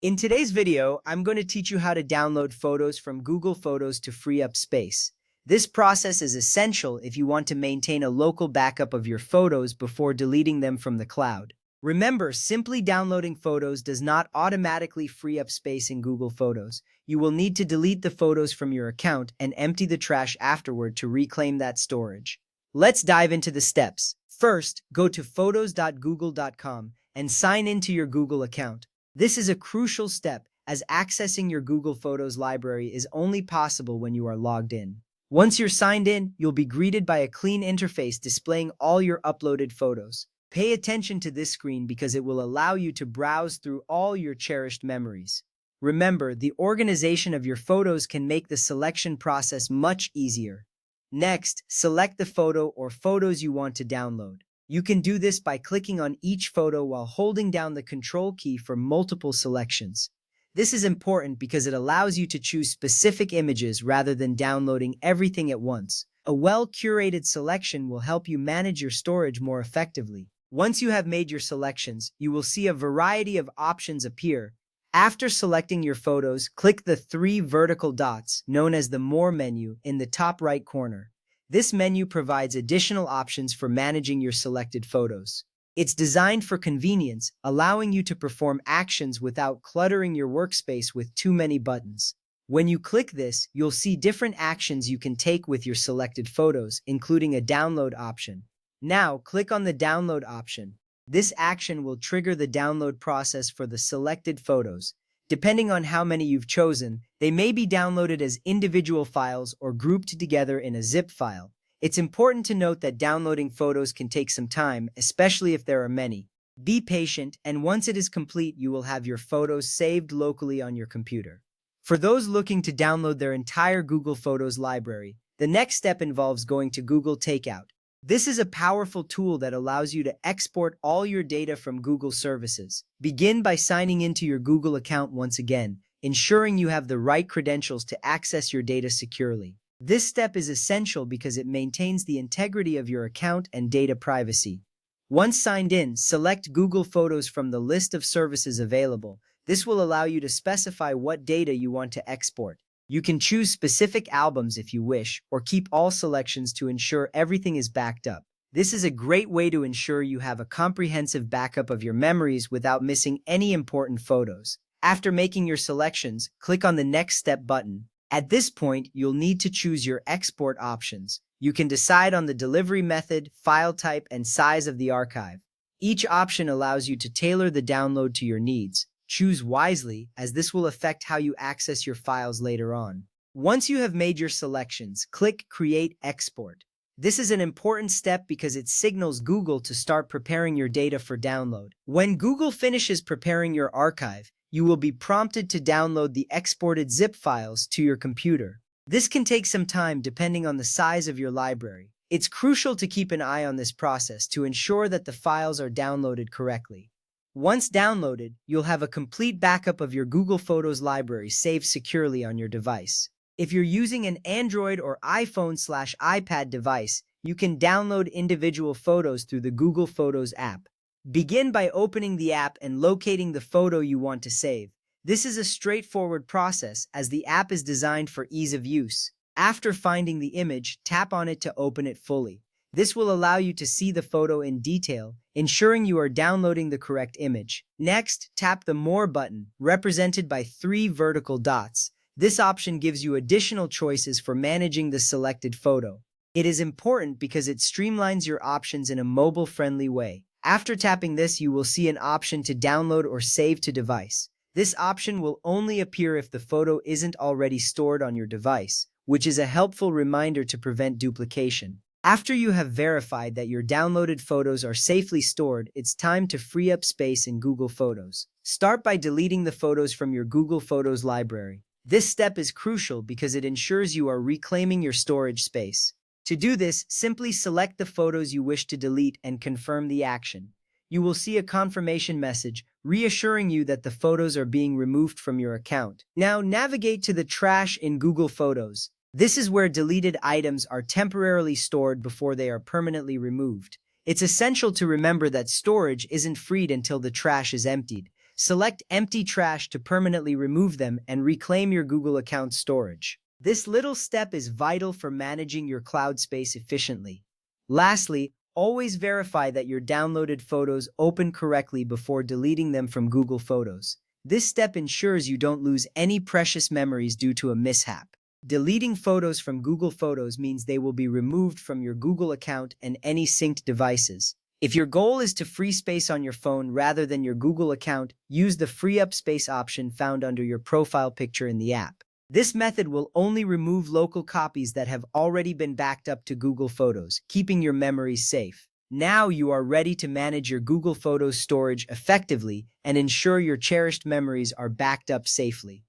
In today's video, I'm going to teach you how to download photos from Google Photos to free up space. This process is essential if you want to maintain a local backup of your photos before deleting them from the cloud. Remember, simply downloading photos does not automatically free up space in Google Photos. You will need to delete the photos from your account and empty the trash afterward to reclaim that storage. Let's dive into the steps. First, go to photos.google.com and sign into your Google account. This is a crucial step, as accessing your Google Photos library is only possible when you are logged in. Once you're signed in, you'll be greeted by a clean interface displaying all your uploaded photos. Pay attention to this screen because it will allow you to browse through all your cherished memories. Remember, the organization of your photos can make the selection process much easier. Next, select the photo or photos you want to download. You can do this by clicking on each photo while holding down the Control key for multiple selections. This is important because it allows you to choose specific images rather than downloading everything at once. A well-curated selection will help you manage your storage more effectively. Once you have made your selections, you will see a variety of options appear. After selecting your photos, click the three vertical dots, known as the More menu, in the top right corner. This menu provides additional options for managing your selected photos. It's designed for convenience, allowing you to perform actions without cluttering your workspace with too many buttons. When you click this, you'll see different actions you can take with your selected photos, including a download option. Now, click on the download option. This action will trigger the download process for the selected photos. Depending on how many you've chosen, they may be downloaded as individual files or grouped together in a zip file. It's important to note that downloading photos can take some time, especially if there are many. Be patient, and once it is complete, you will have your photos saved locally on your computer. For those looking to download their entire Google Photos library, the next step involves going to Google Takeout. This is a powerful tool that allows you to export all your data from Google services. Begin by signing into your Google account once again, ensuring you have the right credentials to access your data securely. This step is essential because it maintains the integrity of your account and data privacy. Once signed in, select Google Photos from the list of services available. This will allow you to specify what data you want to export. You can choose specific albums if you wish, or keep all selections to ensure everything is backed up. This is a great way to ensure you have a comprehensive backup of your memories without missing any important photos. After making your selections, click on the Next Step button. At this point, you'll need to choose your export options. You can decide on the delivery method, file type, and size of the archive. Each option allows you to tailor the download to your needs. Choose wisely, as this will affect how you access your files later on. Once you have made your selections, click Create Export. This is an important step because it signals Google to start preparing your data for download. When Google finishes preparing your archive, you will be prompted to download the exported zip files to your computer. This can take some time depending on the size of your library. It's crucial to keep an eye on this process to ensure that the files are downloaded correctly. Once downloaded, you'll have a complete backup of your Google Photos library saved securely on your device. If you're using an Android or iPhone/iPad device, you can download individual photos through the Google Photos app. Begin by opening the app and locating the photo you want to save. This is a straightforward process as the app is designed for ease of use. After finding the image, tap on it to open it fully. This will allow you to see the photo in detail, ensuring you are downloading the correct image. Next, tap the More button, represented by three vertical dots. This option gives you additional choices for managing the selected photo. It is important because it streamlines your options in a mobile-friendly way. After tapping this, you will see an option to download or save to device. This option will only appear if the photo isn't already stored on your device, which is a helpful reminder to prevent duplication. After you have verified that your downloaded photos are safely stored, it's time to free up space in Google Photos. Start by deleting the photos from your Google Photos library. This step is crucial because it ensures you are reclaiming your storage space. To do this, simply select the photos you wish to delete and confirm the action. You will see a confirmation message reassuring you that the photos are being removed from your account. Now navigate to the Trash in Google Photos. This is where deleted items are temporarily stored before they are permanently removed. It's essential to remember that storage isn't freed until the trash is emptied. Select Empty Trash to permanently remove them and reclaim your Google account storage. This little step is vital for managing your cloud space efficiently. Lastly, always verify that your downloaded photos open correctly before deleting them from Google Photos. This step ensures you don't lose any precious memories due to a mishap. Deleting photos from Google Photos means they will be removed from your Google account and any synced devices. If your goal is to free space on your phone rather than your Google account, use the Free Up Space option found under your profile picture in the app. This method will only remove local copies that have already been backed up to Google Photos, keeping your memories safe. Now you are ready to manage your Google Photos storage effectively and ensure your cherished memories are backed up safely.